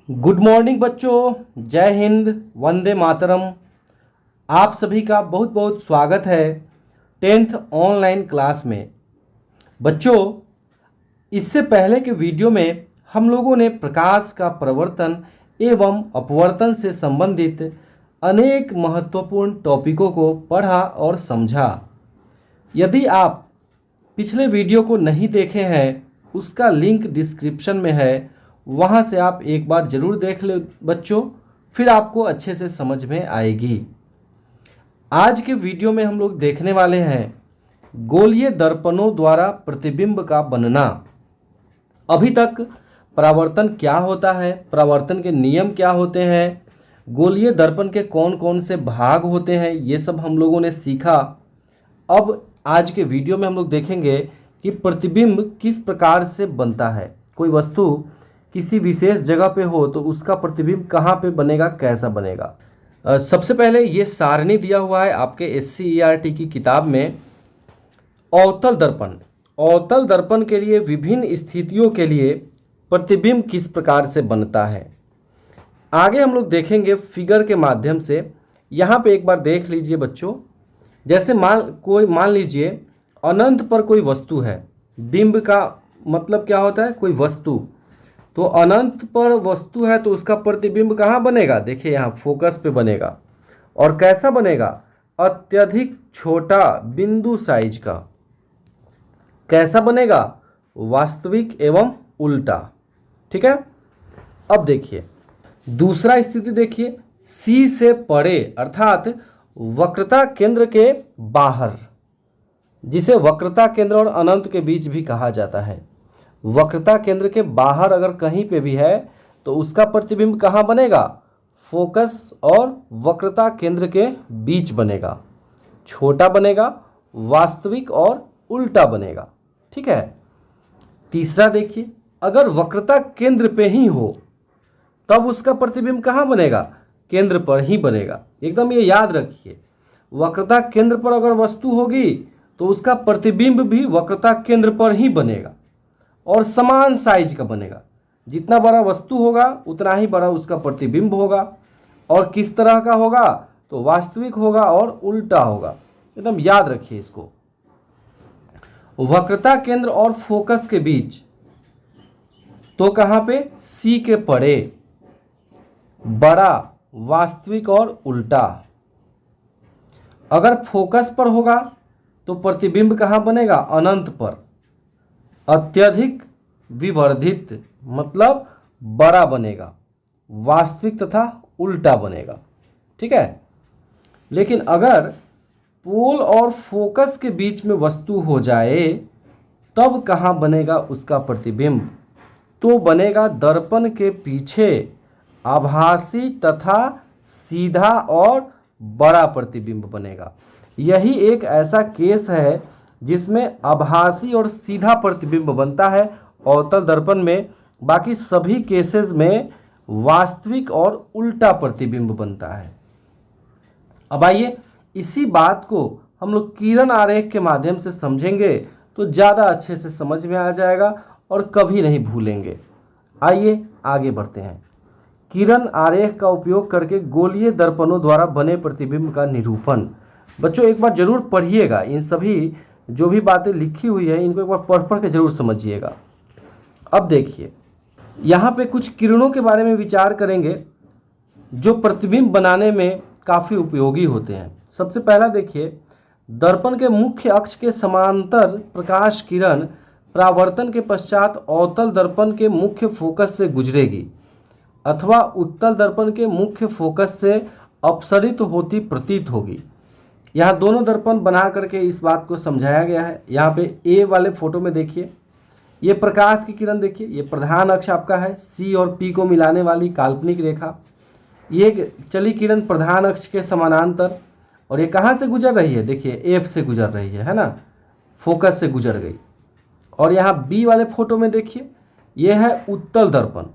Good morning बच्चों, जय हिंद, वंदे मातरम। आप सभी का बहुत बहुत स्वागत है 10th ऑनलाइन क्लास में। बच्चों, इससे पहले के वीडियो में हम लोगों ने प्रकाश का प्रवर्तन एवं अपवर्तन से संबंधित अनेक महत्वपूर्ण टॉपिकों को पढ़ा और समझा। यदि आप पिछले वीडियो को नहीं देखे हैं, उसका लिंक डिस्क्रिप्शन में है, वहाँ से आप एक बार ज़रूर देख ले बच्चों, फिर आपको अच्छे से समझ में आएगी। आज के वीडियो में हम लोग देखने वाले हैं गोलीय दर्पणों द्वारा प्रतिबिंब का बनना। अभी तक परावर्तन क्या होता है, परावर्तन के नियम क्या होते हैं, गोलीय दर्पण के कौन कौन से भाग होते हैं, ये सब हम लोगों ने सीखा। अब आज के वीडियो में हम लोग देखेंगे कि प्रतिबिंब किस प्रकार से बनता है। कोई वस्तु किसी विशेष जगह पे हो तो उसका प्रतिबिंब कहाँ पे बनेगा, कैसा बनेगा। सबसे पहले ये सारणी दिया हुआ है आपके SCERT की किताब में। अवतल दर्पण, अवतल दर्पण के लिए विभिन्न स्थितियों के लिए प्रतिबिंब किस प्रकार से बनता है, आगे हम लोग देखेंगे फिगर के माध्यम से। यहाँ पे एक बार देख लीजिए बच्चों, जैसे मान लीजिए अनंत पर कोई वस्तु है। बिंब का मतलब क्या होता है, कोई वस्तु। तो अनंत पर वस्तु है तो उसका प्रतिबिंब कहाँ बनेगा, देखिए यहाँ फोकस पे बनेगा। और कैसा बनेगा, अत्यधिक छोटा बिंदु साइज का। कैसा बनेगा, वास्तविक एवं उल्टा। ठीक है। अब देखिए दूसरा स्थिति, देखिए C से परे अर्थात वक्रता केंद्र के बाहर, जिसे वक्रता केंद्र और अनंत के बीच भी कहा जाता है। वक्रता केंद्र के बाहर अगर कहीं पे भी है तो उसका प्रतिबिंब कहाँ बनेगा, फोकस और वक्रता केंद्र के बीच बनेगा, छोटा बनेगा, वास्तविक और उल्टा बनेगा। ठीक है। तीसरा देखिए, अगर वक्रता केंद्र पे ही हो तब उसका प्रतिबिंब कहाँ बनेगा, केंद्र पर ही बनेगा। एकदम ये याद रखिए, वक्रता केंद्र पर अगर वस्तु होगी तो उसका प्रतिबिंब भी वक्रता केंद्र पर ही बनेगा और समान साइज का बनेगा। जितना बड़ा वस्तु होगा उतना ही बड़ा उसका प्रतिबिंब होगा। और किस तरह का होगा, तो वास्तविक होगा और उल्टा होगा। एकदम याद रखिए इसको। वक्रता केंद्र और फोकस के बीच तो कहाँ पे, C के परे, बड़ा, वास्तविक और उल्टा। अगर फोकस पर होगा तो प्रतिबिंब कहाँ बनेगा, अनंत पर, अत्यधिक विवर्धित मतलब बड़ा बनेगा, वास्तविक तथा उल्टा बनेगा। ठीक है। लेकिन अगर पोल और फोकस के बीच में वस्तु हो जाए तब कहाँ बनेगा उसका प्रतिबिंब, तो बनेगा दर्पण के पीछे आभासी तथा सीधा और बड़ा प्रतिबिंब बनेगा। यही एक ऐसा केस है जिसमें आभासी और सीधा प्रतिबिंब बनता है अवतल दर्पण में। बाकी सभी केसेस में वास्तविक और उल्टा प्रतिबिंब बनता है। अब आइए इसी बात को हम लोग किरण आरेख के माध्यम से समझेंगे तो ज़्यादा अच्छे से समझ में आ जाएगा और कभी नहीं भूलेंगे। आइए आगे बढ़ते हैं। किरण आरेख का उपयोग करके गोलीय दर्पणों द्वारा बने प्रतिबिंब का निरूपण। बच्चों एक बार जरूर पढ़िएगा, इन सभी जो भी बातें लिखी हुई है इनको एक बार पढ़ के जरूर समझिएगा। अब देखिए यहाँ पे कुछ किरणों के बारे में विचार करेंगे जो प्रतिबिंब बनाने में काफ़ी उपयोगी होते हैं। सबसे पहला देखिए, दर्पण के मुख्य अक्ष के समांतर प्रकाश किरण परावर्तन के पश्चात अवतल दर्पण के मुख्य फोकस से गुजरेगी अथवा उत्तल दर्पण के मुख्य फोकस से अपसरित होती प्रतीत होगी। यहाँ दोनों दर्पण बना करके इस बात को समझाया गया है। यहाँ पे A वाले फोटो में देखिए, ये प्रकाश की किरण देखिए, ये प्रधान अक्ष आपका है, C और P को मिलाने वाली काल्पनिक रेखा। ये चली किरण प्रधान अक्ष के समानांतर, और ये कहाँ से गुजर रही है, देखिए F से गुजर रही है ना, फोकस से गुजर गई। और यहाँ B वाले फोटो में देखिए, ये है उत्तल दर्पण।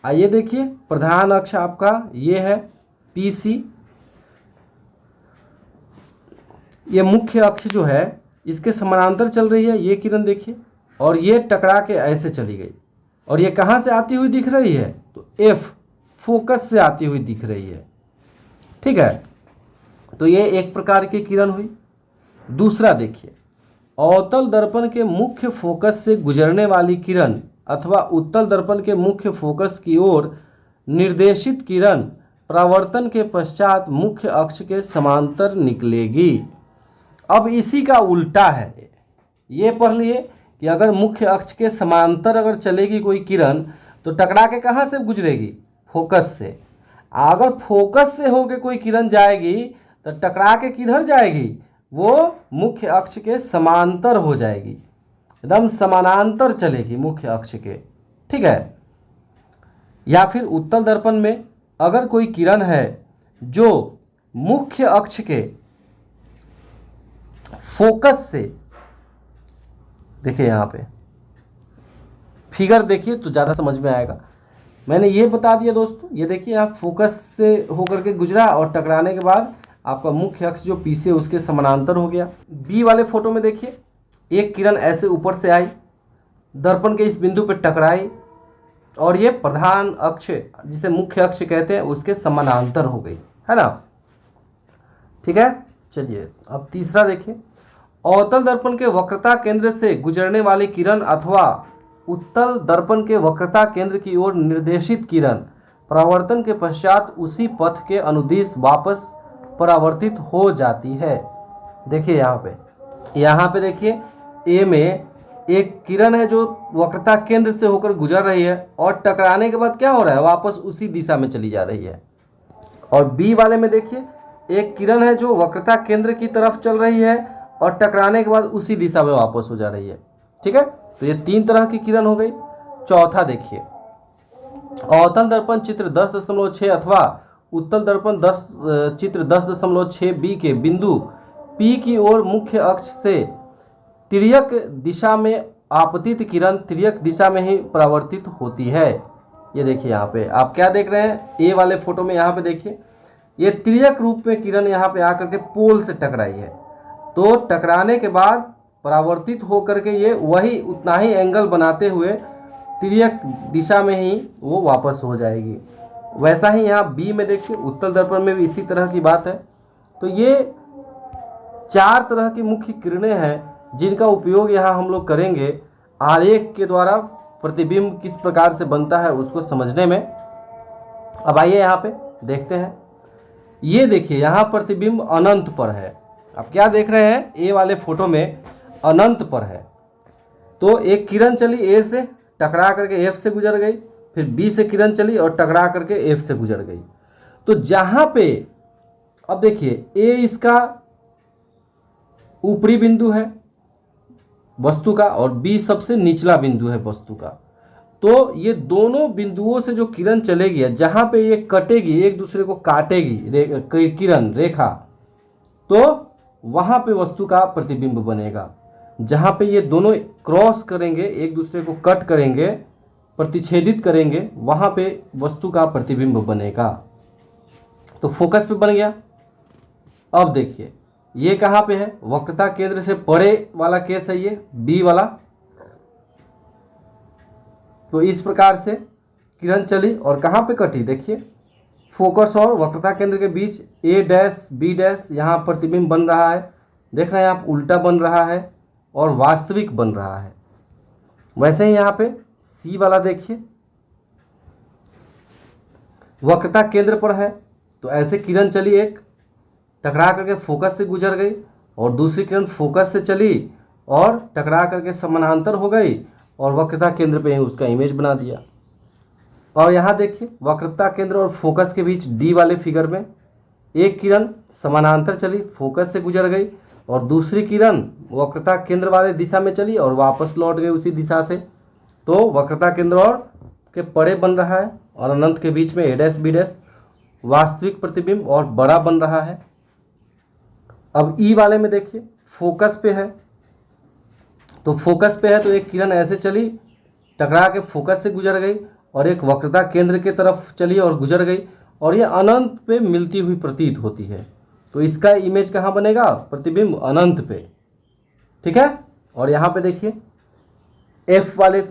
आइए देखिए प्रधान अक्ष आपका ये है PC, ये मुख्य अक्ष जो है इसके समानांतर चल रही है ये किरण देखिए, और ये टकरा के ऐसे चली गई। और ये कहाँ से आती हुई दिख रही है, तो F फोकस से आती हुई दिख रही है। ठीक है, तो ये एक प्रकार की किरण हुई। दूसरा देखिए, अवतल दर्पण के मुख्य फोकस से गुजरने वाली किरण अथवा उत्तल दर्पण के मुख्य फोकस की ओर निर्देशित किरण परावर्तन के पश्चात मुख्य अक्ष के समांतर निकलेगी। अब इसी का उल्टा है, ये पढ़ लिए कि अगर मुख्य अक्ष के समांतर अगर चलेगी कोई किरण तो टकरा के कहाँ से गुजरेगी? फोकस से। अगर फोकस से होकर कोई किरण जाएगी तो टकरा के किधर जाएगी? वो मुख्य अक्ष के समांतर हो जाएगी, एकदम समानांतर चलेगी मुख्य अक्ष के। ठीक है, या फिर उत्तल दर्पण में अगर कोई किरण है जो मुख्य अक्ष के फोकस से, देखिए यहाँ पे फिगर देखिए तो ज़्यादा समझ में आएगा। मैंने ये बता दिया दोस्तों, ये देखिए यहाँ फोकस से होकर के गुजरा और टकराने के बाद आपका मुख्य अक्ष जो पीछे उसके समानांतर हो गया। बी वाले फोटो में देखिए, एक किरण ऐसे ऊपर से आई, दर्पण के इस बिंदु पर टकराई और ये प्रधान अक्ष जिसे मुख्य अक्ष कहते हैं उसके समानांतर हो गई, है ना। ठीक है, चलिए अब तीसरा देखिए, अवतल दर्पण के वक्रता केंद्र से गुजरने वाली किरण अथवा उत्तल दर्पण के वक्रता केंद्र की ओर निर्देशित किरण परावर्तन के पश्चात उसी पथ के अनुदिश वापस परावर्तित हो जाती है। देखिए यहाँ पे देखिए, ए में एक किरण है जो वक्रता केंद्र से होकर गुजर रही है और टकराने के बाद क्या हो रहा है? वापस उसी दिशा में चली जा रही है। और बी वाले में देखिए, एक किरण है जो वक्रता केंद्र की तरफ चल रही है और टकराने के बाद उसी दिशा में वापस हो जा रही है। ठीक है, तो ये तीन तरह की किरण हो गई। चौथा देखिए, अवतल दर्पण चित्र 10.6 अथवा उत्तल दर्पण चित्र 10.6 बी के बिंदु पी की ओर मुख्य अक्ष से तिर्यक दिशा में आपतित किरण तिर्यक दिशा में ही परावर्तित होती है। ये देखिए यहाँ पे आप क्या देख रहे हैं, ए वाले फोटो में यहाँ पे देखिए, ये तिर्यक रूप में किरण यहाँ पे आकर के पोल से टकराई है, तो टकराने के बाद परावर्तित होकर के ये वही उतना ही एंगल बनाते हुए तिर्यक दिशा में ही वो वापस हो जाएगी। वैसा ही यहाँ बी में देखिए, उत्तल दर्पण में भी इसी तरह की बात है। तो ये चार तरह की मुख्य किरणें हैं जिनका उपयोग यहाँ हम लोग करेंगे आरेख के द्वारा प्रतिबिंब किस प्रकार से बनता है उसको समझने में। अब आइए यहाँ पे देखते हैं। ये देखिए यहाँ प्रतिबिंब अनंत पर है। आप क्या देख रहे हैं, ए वाले फोटो में अनंत पर है। तो एक किरण चली ए से, टकरा करके एफ से गुजर गई, फिर बी से किरण चली और टकरा करके एफ से गुजर गई। तो जहां पे अब देखिए, ए इसका ऊपरी बिंदु है वस्तु का और बी सबसे निचला बिंदु है वस्तु का। तो ये दोनों बिंदुओं से जो किरण चलेगी, जहां पे ये कटेगी, एक दूसरे को काटेगी किरण रेखा, तो वहां पे वस्तु का प्रतिबिंब बनेगा। जहां पे ये दोनों क्रॉस करेंगे, एक दूसरे को कट करेंगे, प्रतिच्छेदित करेंगे, वहां पे वस्तु का प्रतिबिंब बनेगा। तो फोकस पे बन गया। अब देखिए ये कहां पे है, वक्रता केंद्र से परे वाला केस है ये बी वाला। तो इस प्रकार से किरण चली और कहां पे कटी, देखिए फोकस और वक्रता केंद्र के बीच ए डैश बी डैश यहाँ प्रतिबिंब बन रहा है। देख रहे हैं आप, उल्टा बन रहा है और वास्तविक बन रहा है। वैसे ही यहाँ पे सी वाला देखिए, वक्रता केंद्र पर है, तो ऐसे किरण चली, एक टकरा करके फोकस से गुजर गई और दूसरी किरण फोकस से चली और टकरा करके समानांतर हो गई और वक्रता केंद्र पे ही उसका इमेज बना दिया। और यहाँ देखिए वक्रता केंद्र और फोकस के बीच डी वाले फिगर में एक किरण समानांतर चली, फोकस से गुजर गई और दूसरी किरण वक्रता केंद्र वाले दिशा में चली और वापस लौट गई उसी दिशा से। तो वक्रता केंद्र और के परे बन रहा है और अनंत के बीच में ए डैश बी डैश वास्तविक प्रतिबिंब और बड़ा बन रहा है। अब ई वाले में देखिए फोकस पे है, तो फोकस पे है तो एक किरण ऐसे चली, टकरा के फोकस से गुजर गई और एक वक्रता केंद्र के तरफ चली और गुजर गई और ये अनंत पे मिलती हुई प्रतीत होती है। तो इसका इमेज कहाँ बनेगा, प्रतिबिंब अनंत पे। ठीक है, और यहाँ पे देखिए एफ वाले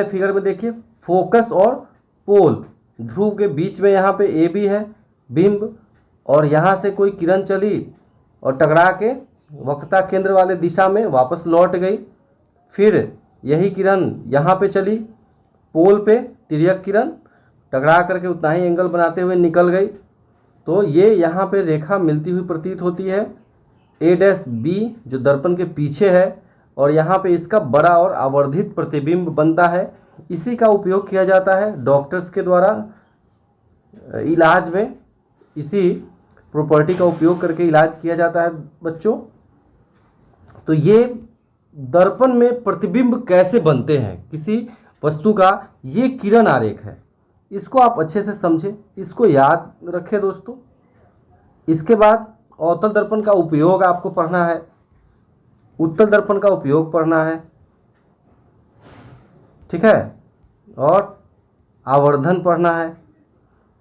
फिगर में देखिए फोकस और पोल ध्रुव के बीच में यहाँ पे ए बी है बिंब, और यहाँ से कोई किरण चली और टकरा के वक्रता केंद्र वाले दिशा में वापस लौट गई। फिर यही किरण यहाँ पे चली पोल पे, तिर्यक किरण टकरा करके उतना ही एंगल बनाते हुए निकल गई। तो ये यहाँ पे रेखा मिलती हुई प्रतीत होती है ए डैश बी जो दर्पण के पीछे है, और यहाँ पे इसका बड़ा और आवर्धित प्रतिबिंब बनता है। इसी का उपयोग किया जाता है डॉक्टर्स के द्वारा इलाज में, इसी प्रॉपर्टी का उपयोग करके इलाज किया जाता है बच्चों। तो ये दर्पण में प्रतिबिंब कैसे बनते हैं किसी वस्तु का, ये किरण आरेख है। इसको आप अच्छे से समझें, इसको याद रखें दोस्तों। इसके बाद अवतल दर्पण का उपयोग आपको पढ़ना है, उत्तल दर्पण का उपयोग पढ़ना है, ठीक है, और आवर्धन पढ़ना है।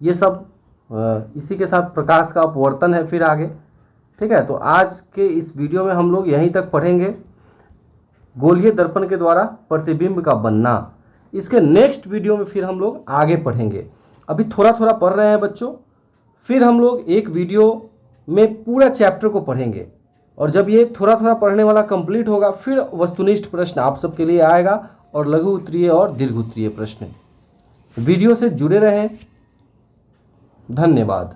ये सब इसी के साथ प्रकाश का अपवर्तन है फिर आगे, ठीक है। तो आज के इस वीडियो में हम लोग यहीं तक पढ़ेंगे, गोलीय दर्पण के द्वारा प्रतिबिंब का बनना। इसके नेक्स्ट वीडियो में फिर हम लोग आगे पढ़ेंगे। अभी थोड़ा थोड़ा पढ़ रहे हैं बच्चों, फिर हम लोग एक वीडियो में पूरा चैप्टर को पढ़ेंगे, और जब ये थोड़ा थोड़ा पढ़ने वाला कंप्लीट होगा फिर वस्तुनिष्ठ प्रश्न आप सबके लिए आएगा, और लघु उत्तरीय और दीर्घ उत्तरीय प्रश्न। वीडियो से जुड़े रहें। धन्यवाद।